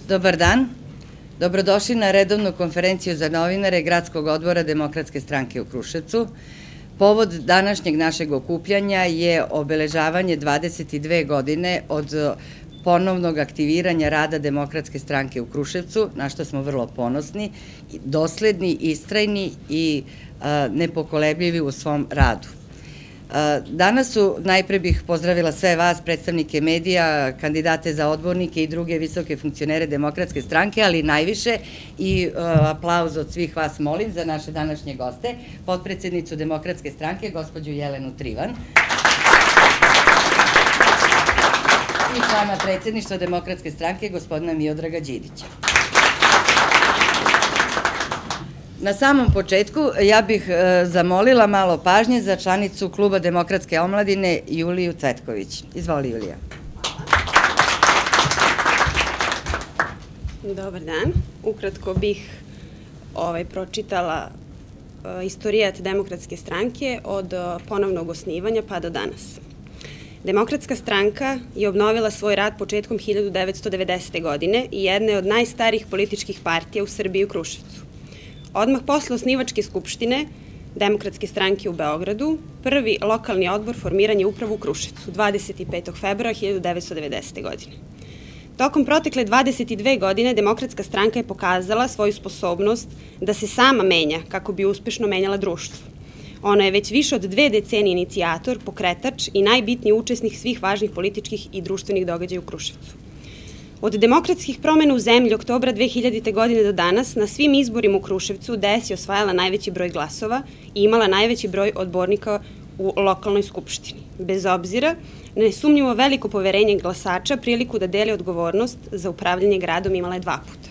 Dobar dan. Dobrodošli na redovnu konferenciju za novinare Gradskog odbora Demokratske stranke u Kruševcu. Povod današnjeg našeg okupljanja je obeležavanje 22 godine od ponovnog aktiviranja rada Demokratske stranke u Kruševcu, na što smo vrlo ponosni, dosledni, istrajni i nepokolebljivi u svom radu. Danas najpre bih pozdravila sve vas, predstavnike medija, kandidate za odbornike i druge visoke funkcionere Demokratske stranke, ali najviše i aplauz od svih vas molim za naše današnje goste, potpredsednicu Demokratske stranke, gospođu Jelenu Trivan, i člana predsedništva Demokratske stranke, gospodina Miodraga Đidića. Na samom početku ja bih zamolila malo pažnje za članicu Kluba Demokratske omladine Juliju Cvetković. Izvoli, Julija. Dobar dan. Ukratko bih pročitala istorijat Demokratske stranke od ponovnog osnivanja pa do danas. Demokratska stranka je obnovila svoj rad početkom 1990. godine i jedna je od najstarijih političkih partija u Srbiji i u Kruševcu. Odmah posle osnivačke skupštine Demokratske stranke u Beogradu, prvi lokalni odbor formiran je upravo u Kruševcu 25. februara 1990. godine. Tokom protekle 22 godine Demokratska stranka je pokazala svoju sposobnost da se sama menja kako bi uspešno menjala društvo. Ona je već više od 2 decenije inicijator, pokretač i najbitniji učesnik svih važnih političkih i društvenih događaja u Kruševcu. Od demokratskih promena u zemlji oktobra 2000. godine do danas na svim izborima u Kruševcu DS je osvajala najveći broj glasova i imala najveći broj odbornika u lokalnoj skupštini. Bez obzira na nesumnjivo veliko poverenje glasača, priliku da deli odgovornost za upravljanje gradom imala je 2 puta.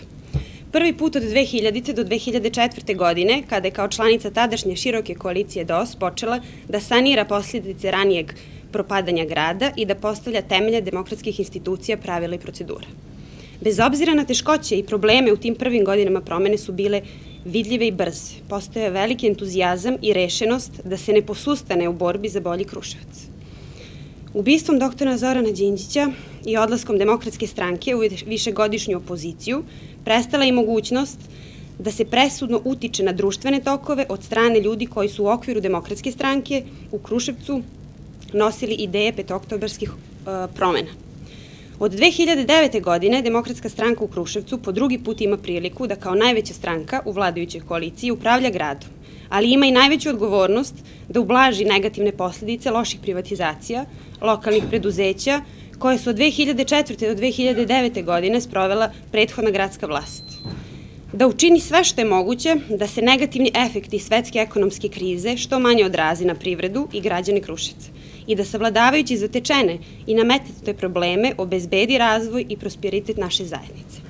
Prvi put od 2000. do 2004. godine, kada je kao članica tadašnje široke koalicije DOS počela da sanira posljedice ranijeg propadanja grada i da postavlja temelje demokratskih institucija, pravila i procedura. Bez obzira na teškoće i probleme u tim prvim godinama promene su bile vidljive i brze. Postoje veliki entuzijazam i rešenost da se ne posustane u borbi za bolji Kruševac. Ubistvom doktora Zorana Đinđića i odlaskom Demokratske stranke u višegodišnju opoziciju prestala je mogućnost da se presudno utiče na društvene tokove od strane ljudi koji su u okviru Demokratske stranke u Kruševcu nosili ideje petooktobarskih promena. Od 2009. godine Demokratska stranka u Kruševcu po drugi put ima priliku da kao najveća stranka u vladajućoj koaliciji upravlja gradom, ali ima i najveću odgovornost da ublaži negativne posljedice loših privatizacija, lokalnih preduzeća, koje su od 2004. do 2009. godine sprovela prethodna gradska vlast. Da učini sve što je moguće da se negativni efekti svetske ekonomske krize što manje odrazi na privredu i građane Kruševca i da savladavajući zatečene i nametnute probleme obezbedi razvoj i prosperitet naše zajednice.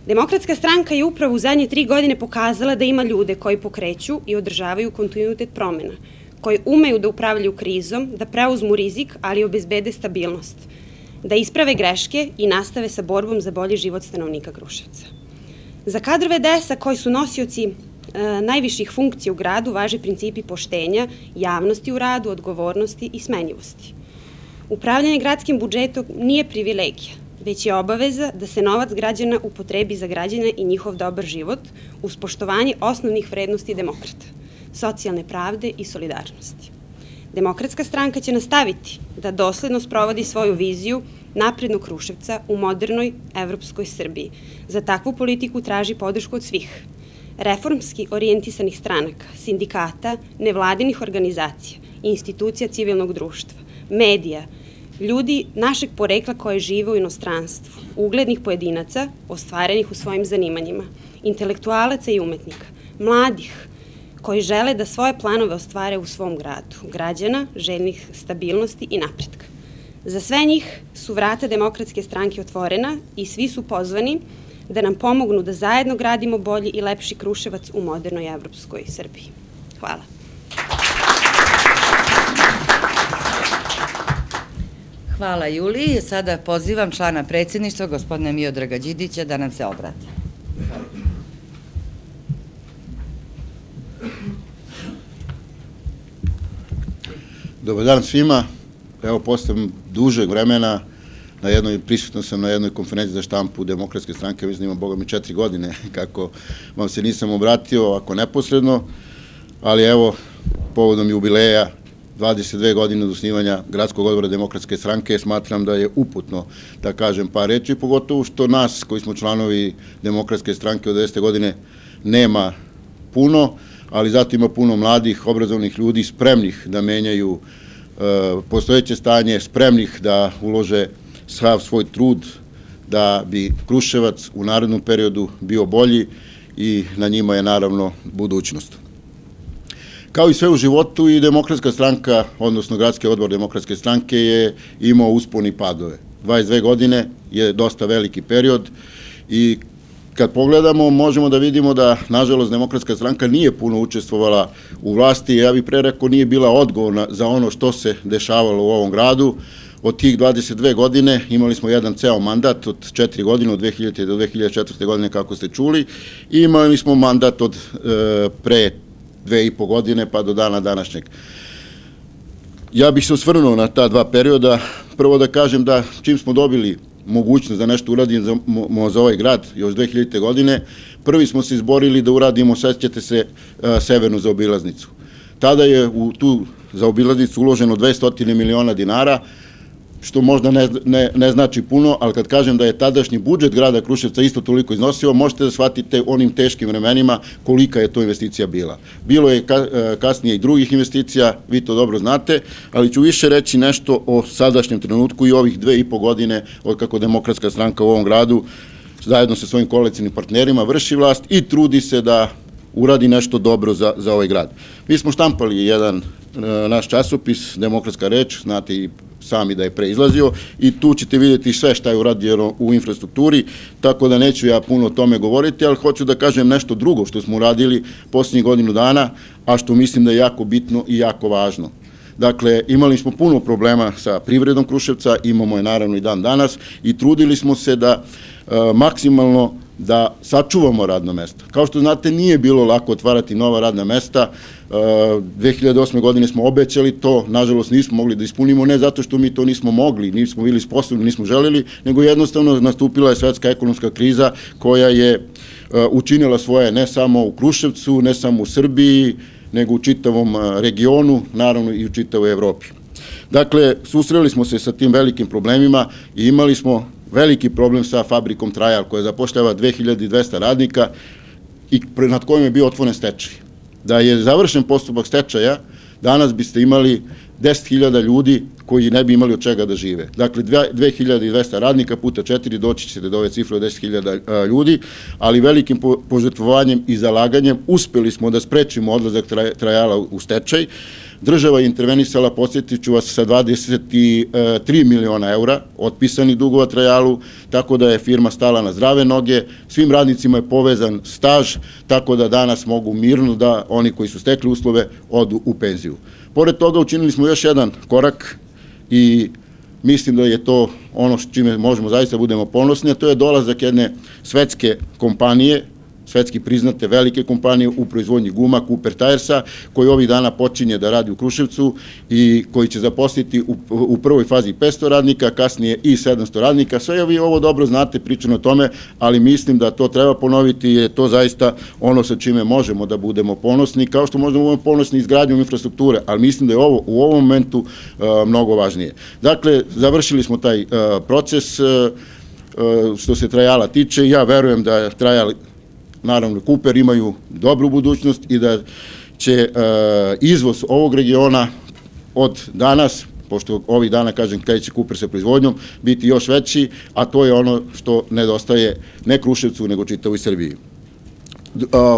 Demokratska stranka je upravo u zadnje 3 godine pokazala da ima ljude koji pokreću i održavaju kontinuitet promena, koji umeju da upravljaju krizom, da preuzmu rizik, ali obezbede stabilnost, da isprave greške i nastave sa borbom za bolji život stanovnika Kruševca. Za kadrove DS-a koji su nosioci najviših funkcija u gradu važe principi poštenja, javnosti u radu, odgovornosti i smenjivosti. Upravljanje gradskim budžetom nije privilegija, već je obaveza da se novac građana upotrebi za građane i njihov dobar život uz poštovanje osnovnih vrednosti demokrata, socijalne pravde i solidarnosti. Demokratska stranka će nastaviti da dosledno sprovodi svoju viziju naprednog Kruševca u modernoj evropskoj Srbiji. Za takvu politiku traži podršku od svih reformski orijentisanih stranaka, sindikata, nevladinih organizacija, institucija civilnog društva, medija, ljudi našeg porekla koje žive u inostranstvu, uglednih pojedinaca ostvarenih u svojim zanimanjima, intelektualaca i umetnika, mladih koji žele da svoje planove ostvare u svom gradu, građana, željnih stabilnosti i napretka. Za sve njih su vrata Demokratske stranke otvorena i svi su pozvani da nam pomognu da zajedno gradimo bolji i lepši Kruševac u modernoj evropskoj Srbiji. Hvala. Hvala, Juliji. Sada pozivam člana predsedništva, gospodina Miodraga Đidića, da nam se obrati. Dobar dan svima. Evo, posle dužeg vremena prisutno sam na jednoj konferenciji za štampu Demokratske stranke, mislim da imam, boga mi, 4 godine, kako vam se nisam obratio, ovako neposredno, ali evo, povodom jubileja 22 godine od osnivanja Gradskog odbora Demokratske stranke, smatram da je uputno da kažem par reči, pogotovo što nas, koji smo članovi Demokratske stranke od 90. godine, nema puno, ali zato ima puno mladih, obrazovnih ljudi, spremnih da menjaju postojeće stanje, spremnih da ulože sav svoj trud da bi Kruševac u narednom periodu bio bolji i na njima je naravno budućnost. Kao i sve u životu, i Demokratska stranka, odnosno Gradski odbor Demokratske stranke, je imao uspone i padove. 22 godine je dosta veliki period i kad pogledamo, možemo da vidimo da, nažalost, Demokratska stranka nije puno učestvovala u vlasti, ja bih pre rekao nije bila odgovorna za ono što se dešavalo u ovom gradu. Od tih 22 godine imali smo jedan ceo mandat od 4 godine, od 2000. do 2004. godine, kako ste čuli, i imali smo mandat od pre 2,5 godine pa do dana današnjeg. Ja bih se osvrnuo na ta dva perioda. Prvo da kažem da čim smo dobili mogućnost da nešto uradimo za ovaj grad još 2000. godine, prvi smo se izborili da uradimo, sećate se, severnu zaobilaznicu. Tada je u tu zaobilaznicu uloženo 200 miliona dinara, što možda ne znači puno, ali kad kažem da je tadašnji budžet grada Kruševca isto toliko iznosio, možete da shvatite onim teškim vremenima kolika je to investicija bila. Bilo je kasnije i drugih investicija, vi to dobro znate, ali ću više reći nešto o sadašnjem trenutku i ovih 2,5 godine od kako Demokratska stranka u ovom gradu zajedno sa svojim koalicijnim partnerima vrši vlast i trudi se da uradi nešto dobro za ovaj grad. Mi smo štampali jedan naš časopis, Demokratska reč, znate i sami da je preizlazio, i tu ćete vidjeti sve šta je urađeno u infrastrukturi, tako da neću ja puno o tome govoriti, ali hoću da kažem nešto drugo što smo uradili posljednjih godinu dana, a što mislim da je jako bitno i jako važno. Dakle, imali smo puno problema sa privredom Kruševca, imamo je naravno i dan danas, i trudili smo se da maksimalno da sačuvamo radno mesto. Kao što znate, nije bilo lako otvarati nova radna mesta. 2008. godine smo obećali to, nažalost nismo mogli da ispunimo, ne zato što mi to nismo mogli, nismo bili sposobni, nismo želeli, nego jednostavno nastupila je svetska ekonomska kriza koja je učinila svoje ne samo u Kruševcu, ne samo u Srbiji, nego u čitavom regionu, naravno i u čitavoj Evropi. Dakle, susreli smo se sa tim velikim problemima i imali smo veliki problem sa fabrikom Trajal, koja zapošljava 2200 radnika i nad kojim je bio otvoren stečaj. Da je završen postupak stečaja, danas biste imali 10.000 ljudi koji ne bi imali od čega da žive. Dakle, 2200 radnika puta 4 doći ćete do ove cifre od 10.000 ljudi, ali velikim požrtvovanjem i zalaganjem uspeli smo da sprečimo odlazak Trajala u stečaj. Država je intervenisala, podsjetit ću vas, sa 23 miliona eura otpisanih dugova Trajalu, tako da je firma stala na zdrave noge, svim radnicima je povezan staž, tako da danas mogu mirno da oni koji su stekli uslove odu u penziju. Pored toga učinili smo još jedan korak i mislim da je to ono s čime možemo zaista budemo ponosni, a to je dolazak jedne svetske kompanije, svetski priznate velike kompanije u proizvodnji guma, Cooper Tiresa, koji ovih dana počinje da radi u Kruševcu i koji će zaposliti u prvoj fazi 500 radnika, kasnije i 700 radnika. Sve vi ovo dobro znate, pričano o tome, ali mislim da to treba ponoviti, je to zaista ono sa čime možemo da budemo ponosni, kao što možemo da budemo ponosni izgradnjom infrastrukture, ali mislim da je ovo u ovom momentu mnogo važnije. Dakle, završili smo taj proces što se Trajala tiče. Ja verujem da Trajal, naravno, Cooper imaju dobru budućnost i da će izvoz ovog regiona od danas, pošto ovih dana, kažem, kada će Cooper sa proizvodnjom, biti još veći, a to je ono što nedostaje ne Kruševcu, nego čitavoj Srbiji.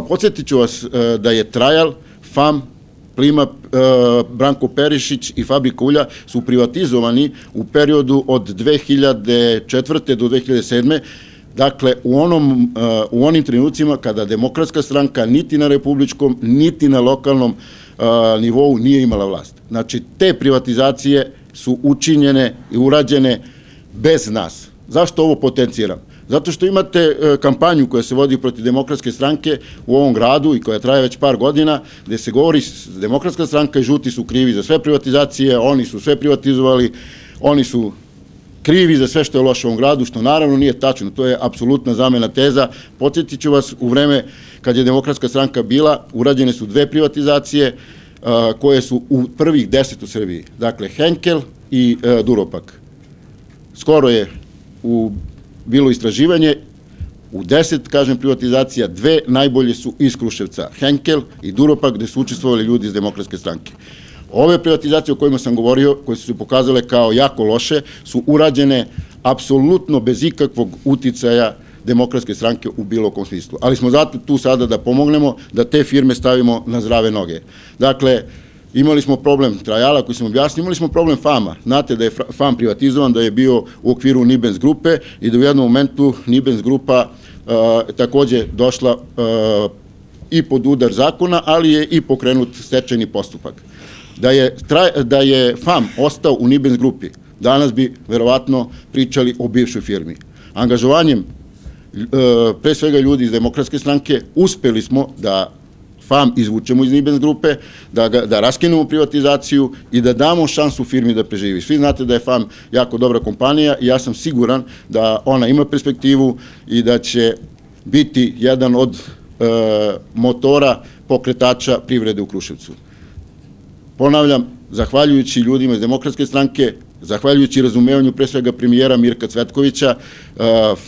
Podsjetit ću vas da je Trajal, FAM, Plima, Branko Perišić i Fabrika ulja su privatizovani u periodu od 2004. do 2007. Dakle, u onim trenucima kada Demokratska stranka niti na republičkom, niti na lokalnom nivou nije imala vlast. Znači, te privatizacije su učinjene i urađene bez nas. Zašto ovo potenciram? Zato što imate kampanju koja se vodi protiv Demokratske stranke u ovom gradu i koja traje već par godina, gde se govori Demokratska stranka i žuti su krivi za sve privatizacije, oni su sve privatizovali, oni su krivi za sve što je loše u ovom gradu, što naravno nije tačno, to je apsolutna zamena teza. Podsjetit ću vas, u vreme kad je Demokratska stranka bila, urađene su 2 privatizacije koje su u prvih 10 u Srbiji. Dakle, Henkel i Duropak. Skoro je bilo istraživanje, u 10, kažem, privatizacija, 2 najbolje su iz Kruševca, Henkel i Duropak, gde su učestvovali ljudi iz Demokratske stranke. Ove privatizacije o kojima sam govorio, koje su se pokazale kao jako loše, su urađene apsolutno bez ikakvog uticaja Demokratske stranke u bilo kom smislu. Ali smo zato tu sada da pomognemo, da te firme stavimo na zdrave noge. Dakle, imali smo problem Trajala koji sam objasnio, imali smo problem FAM-a. Znate da je FAM privatizovan, da je bio u okviru Nibens grupe i da u jednom momentu Nibens grupa takođe došla i pod udar zakona, ali je i pokrenut stečajni postupak. Da je FAM ostao u Nibens grupi, danas bi verovatno pričali o bivšoj firmi. Angažovanjem pre svega ljudi iz Demokratske stranke uspeli smo da FAM izvučemo iz Nibens grupe, da raskinemo privatizaciju i da damo šansu firmi da preživi. Svi znate da je FAM jako dobra kompanija i ja sam siguran da ona ima perspektivu i da će biti jedan od motora pokretača privrede u Kruševcu. Ponavljam, zahvaljujući ljudima iz Demokratske stranke, zahvaljujući razumevanju pre svega premijera Mirka Cvetkovića,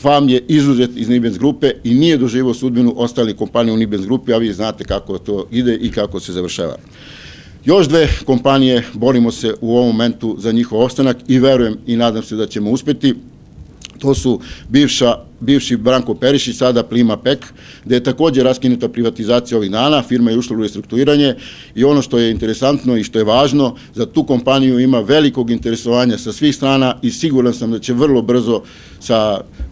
FAM je izuzet iz Nibens grupe i nije doživio sudbinu ostalih kompanija u Nibens grupi, a vi znate kako to ide i kako se završava. Još 2 kompanije, borimo se u ovom momentu za njihov ostanak i verujem i nadam se da ćemo uspeti. To su bivši Branko Perišić, sada Plima Pek, gde je takođe raskinuta privatizacija ovih dana, firma je ušla u restrukturiranje i ono što je interesantno i što je važno, za tu kompaniju ima velikog interesovanja sa svih strana i siguran sam da će vrlo brzo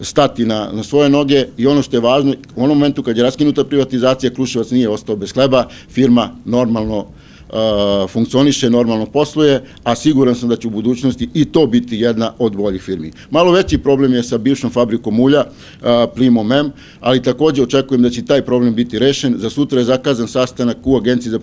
stati na svoje noge i ono što je važno, u onom momentu kad je raskinuta privatizacija, Kruševac nije ostao bez hleba, firma normalno funkcioniše, normalno posluje, a siguran sam da će u budućnosti i to biti jedna od boljih firmi. Malo veći problem je sa bivšom fabrikom ulja, Plimom M, ali takođe očekujem da će taj problem biti rešen. Za sutra je zakazan sastanak u Agenciji za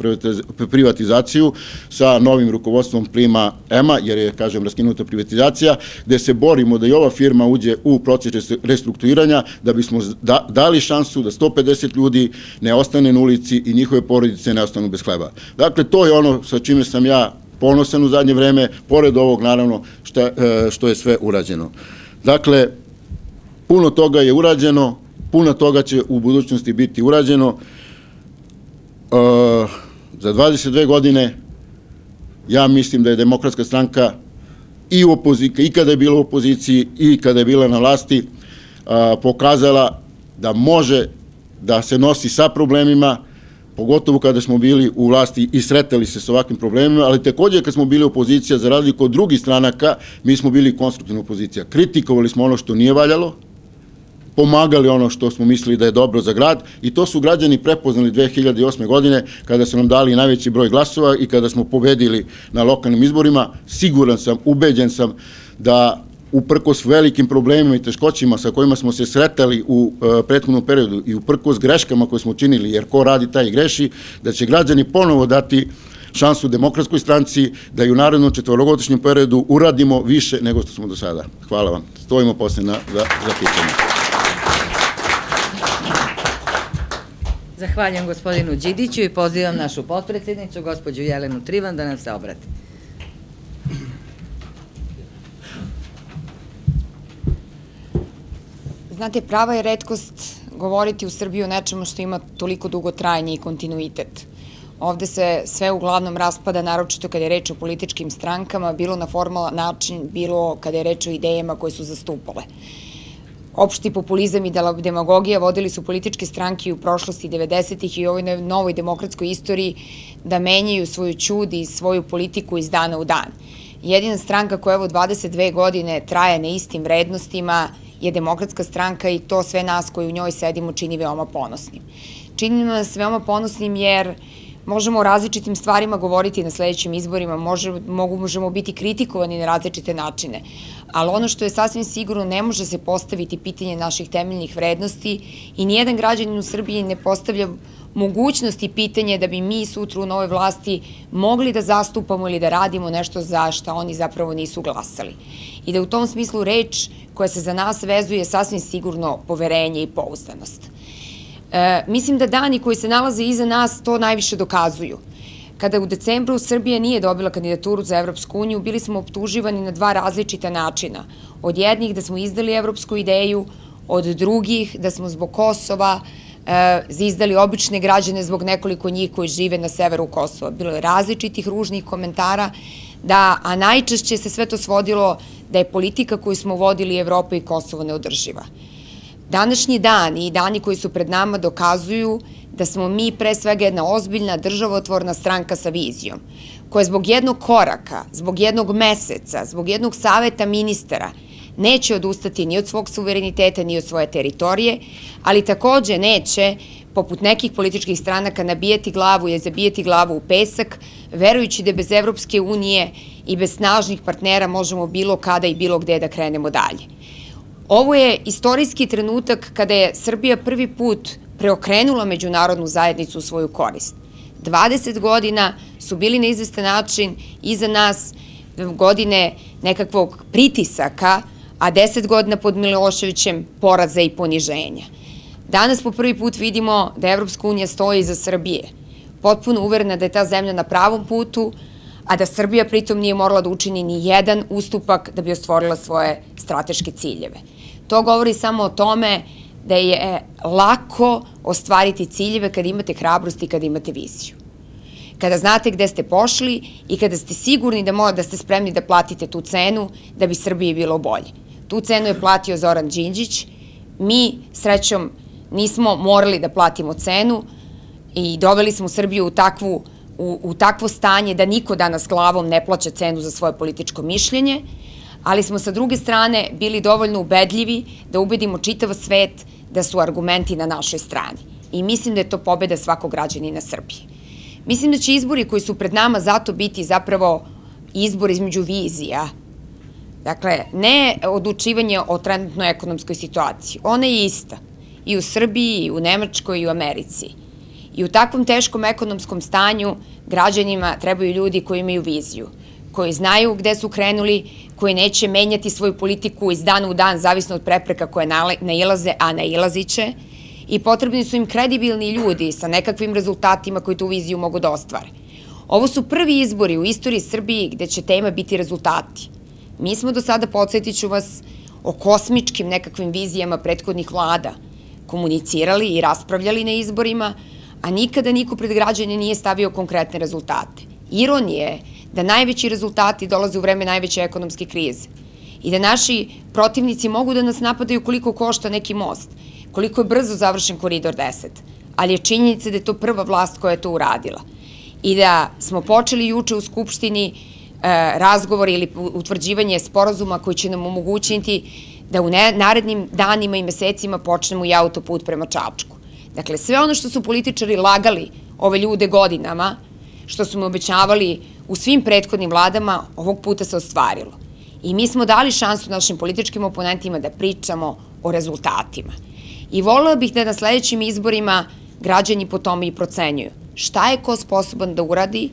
privatizaciju sa novim rukovodstvom Plima M-a, jer je, kažem, raskinuta privatizacija, gde se borimo da i ova firma uđe u proces restrukturiranja, da bismo dali šansu da 150 ljudi ne ostane na ulici i njihove porodice ne ostanu bez hleba. Dakle, to je ono sa čime sam ja ponosan u zadnje vreme, pored ovog naravno što je sve urađeno. Dakle, puno toga je urađeno, puno toga će u budućnosti biti urađeno. Za 22 godine ja mislim da je Demokratska stranka i kada je bila u opoziciji i kada je bila na vlasti pokazala da može da se nosi sa problemima, pogotovo kada smo bili u vlasti i sretali se sa ovakvim problemima, ali takođe kad smo bili opozicija, za razliku od drugih stranaka, mi smo bili konstruktivna opozicija. Kritikovali smo ono što nije valjalo, pomagali ono što smo mislili da je dobro za grad i to su građani prepoznali 2008. godine kada su nam dali najveći broj glasova i kada smo pobedili na lokalnim izborima. Siguran sam, ubeđen sam da uprkos velikim problemima i teškoćima sa kojima smo se sretali u prethodnom periodu i uprkos greškama koje smo činili, jer ko radi taj i greši, da će građani ponovo dati šansu Demokratskoj stranci da i u narednom 4-godišnjem periodu uradimo više nego što smo do sada. Hvala vam. Stojimo posle za pitanje. Zahvaljujem gospodinu Đidiću i pozivam našu potpredsednicu, gospođu Jelenu Trivan, da nam se obrati. Znate, prava je retkost govoriti u Srbiji o nečemu što ima toliko dugo trajanje i kontinuitet. Ovde se sve uglavnom raspada, naročito kada je reč o političkim strankama, bilo na formalan način, bilo kada je reč o idejama koje su zastupale. Opšti populizam i demagogija vodili su političke stranke u prošlosti 90-ih i u ovoj novoj demokratskoj istoriji da menjaju svoju ćud i svoju politiku iz dana u dan. Jedina stranka koja evo 22 godine traje na istim vrednostima je Demokratska stranka i to sve nas koji u njoj sedimo čini veoma ponosnim. Čini nas veoma ponosnim jer možemo o različitim stvarima govoriti na sledećim izborima, možemo biti kritikovani na različite načine, ali ono što je sasvim sigurno, ne može se postaviti pitanje naših temeljnih vrednosti i nijedan građanin u Srbiji ne postavlja mogućnost i pitanje da bi mi sutra u novoj vlasti mogli da zastupamo ili da radimo nešto za šta oni zapravo nisu glasali. I da u tom smislu reč koja se za nas vezuje sasvim sigurno poverenje i pouzdanost. Mislim da dani koji se nalaze iza nas to najviše dokazuju. Kada u decembru Srbija nije dobila kandidaturu za Evropsku uniju, bili smo optuživani na dva različita načina. Od jednih da smo izdali evropsku ideju, od drugih da smo zbog Kosova izdali obične građane zbog nekoliko njih koji žive na severu Kosova. Bilo je različitih ružnih komentara, a najčešće se sve to svodilo da je politika koju smo vodili Evropa i Kosovo neodrživa. Današnji dan i dani koji su pred nama dokazuju da smo mi pre svega jedna ozbiljna državotvorna stranka sa vizijom, koja zbog jednog koraka, zbog jednog meseca, zbog jednog saveta ministara neće odustati ni od svog suvereniteta, ni od svoje teritorije, ali takođe neće, poput nekih političkih stranaka, nabijati glavu ili zabijati glavu u pesak, verujući da bez Evropske unije i bez snažnih partnera možemo bilo kada i bilo gde da krenemo dalje. Ovo je istorijski trenutak kada je Srbija prvi put preokrenula međunarodnu zajednicu u svoju korist. 20 godina su bili na izvestan način iza nas godine nekakvog pritisaka, a 10 godina pod Miloševićem poraza i poniženja. Danas po prvi put vidimo da Evropska unija stoji iza Srbije, potpuno uverena da je ta zemlja na pravom putu, a da Srbija pritom nije morala da učini ni jedan ustupak da bi ostvarila svoje strateške ciljeve. To govori samo o tome da je lako ostvariti ciljeve kada imate hrabrost i kada imate viziju. Kada znate gde ste pošli i kada ste sigurni da ste spremni da platite tu cenu da bi Srbiji bilo bolje. Tu cenu je platio Zoran Đinđić. Mi, srećom, nismo morali da platimo cenu i doveli smo Srbiju u takvo stanje da niko danas glavom ne plaća cenu za svoje političko mišljenje, ali smo sa druge strane bili dovoljno ubedljivi da ubedimo čitav svet da su argumenti na našoj strani. I mislim da je to pobeda svakog građanina Srbije. Mislim da će izbori koji su pred nama zato biti zapravo izbor između vizija. Dakle, ne odlučivanje o trenutnoj ekonomskoj situaciji. Ona je ista i u Srbiji, i u Nemačkoj, i u Americi. I u takvom teškom ekonomskom stanju građanima trebaju ljudi koji imaju viziju, koji znaju gde su krenuli, koji neće menjati svoju politiku iz dana u dan, zavisno od prepreka koje nailaze, a nailaziće, i potrebni su im kredibilni ljudi sa nekakvim rezultatima koji tu viziju mogu da ostvare. Ovo su prvi izbori u istoriji Srbije gde će tema biti rezultati. Mi smo do sada, podsjetit ću vas, o kosmičkim nekakvim vizijama prethodnih vlada komunicirali i raspravljali na izborima, a nikada niko pred građane nije stavio konkretne rezultate. Ironija je da najveći rezultati dolaze u vreme najveće ekonomske krize i da naši protivnici mogu da nas napadaju koliko košta neki most, koliko je brzo završen Koridor 10, ali je činjenica da je to prva vlast koja je to uradila i da smo počeli juče u Skupštini razgovor ili utvrđivanje sporazuma koji će nam omogućiti da u narednim danima i mesecima počnemo i autoput prema Čačku. Dakle, sve ono što su političari lagali ove ljude godinama, što su mu obećavali u svim prethodnim vladama, ovog puta se ostvarilo. I mi smo dali šansu našim političkim oponentima da pričamo o rezultatima. I voljela bih da na sledećim izborima građani po tome i procenjuju šta je ko sposoban da uradi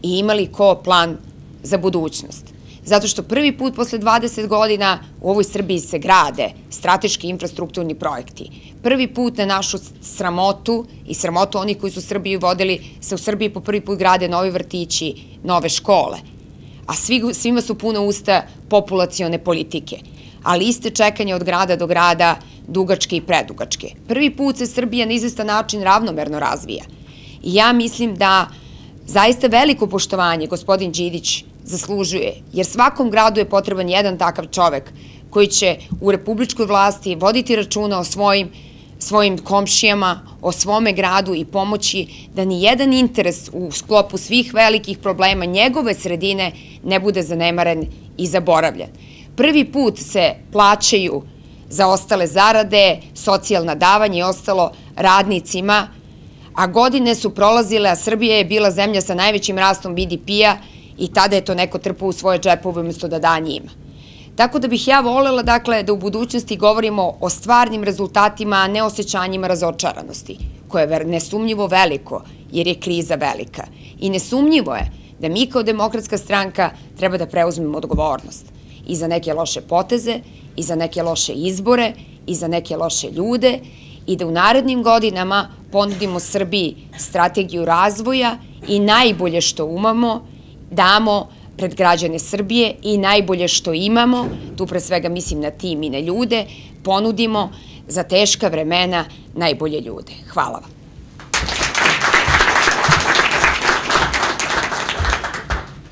i ima li ko plan za budućnost. Zato što prvi put posle 20 godina u ovoj Srbiji se grade strateški infrastrukturni projekti. Prvi put na našu sramotu i sramotu onih koji su Srbiju vodili, se u Srbiji po prvi put grade novi vrtići, nove škole. A svima su puna usta populacione politike. A liste čekanja od grada do grada dugačke i predugačke. Prvi put se Srbija na izvestan način ravnomerno razvija. I ja mislim da zaista veliko poštovanje gospodin Đidić zaslužuje, jer svakom gradu je potreban jedan takav čovek koji će u republičkoj vlasti voditi računa o svojim komšijama, o svome gradu i pomoći da ni jedan interes u sklopu svih velikih problema njegove sredine ne bude zanemaren i zaboravljen. Prvi put se plaćaju zaostale zarade, socijalna davanja i ostalo radnicima, a godine su prolazile, a Srbija je bila zemlja sa najvećim rastom BDP-a i tada je to neko trpao u svoje džepove umesto da da njima. Tako da bih ja voljela, dakle, da u budućnosti govorimo o stvarnim rezultatima, a ne osjećanjima razočaranosti. koje je nesumnjivo veliko, jer je kriza velika. I nesumnjivo je da mi kao Demokratska stranka treba da preuzmemo odgovornost i za neke loše poteze, i za neke loše izbore, i za neke loše ljude, i da u narednim godinama ponudimo Srbiji strategiju razvoja i najbolje što umamo damo pred građane Srbije i najbolje što imamo, tu pre svega mislim na tim i na ljude, ponudimo za teška vremena najbolje ljude. Hvala vam.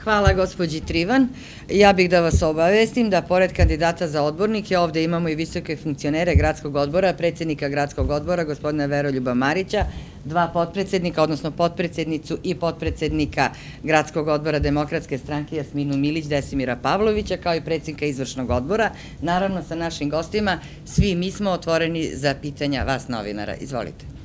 Hvala gospođi Trivan. Ja bih da vas obavestim da pored kandidata za odbornike ovde imamo i visoke funkcionere gradskog odbora, predsednika gradskog odbora, gospodina Veroljuba Marića, dva potpredsednika, odnosno potpredsednicu i potpredsednika gradskog odbora Demokratske stranke Jasminu Milić, Desimira Pavlovića, kao i predsednika izvršnog odbora. Naravno sa našim gostima, svi mi smo otvoreni za pitanja vas novinara. Izvolite.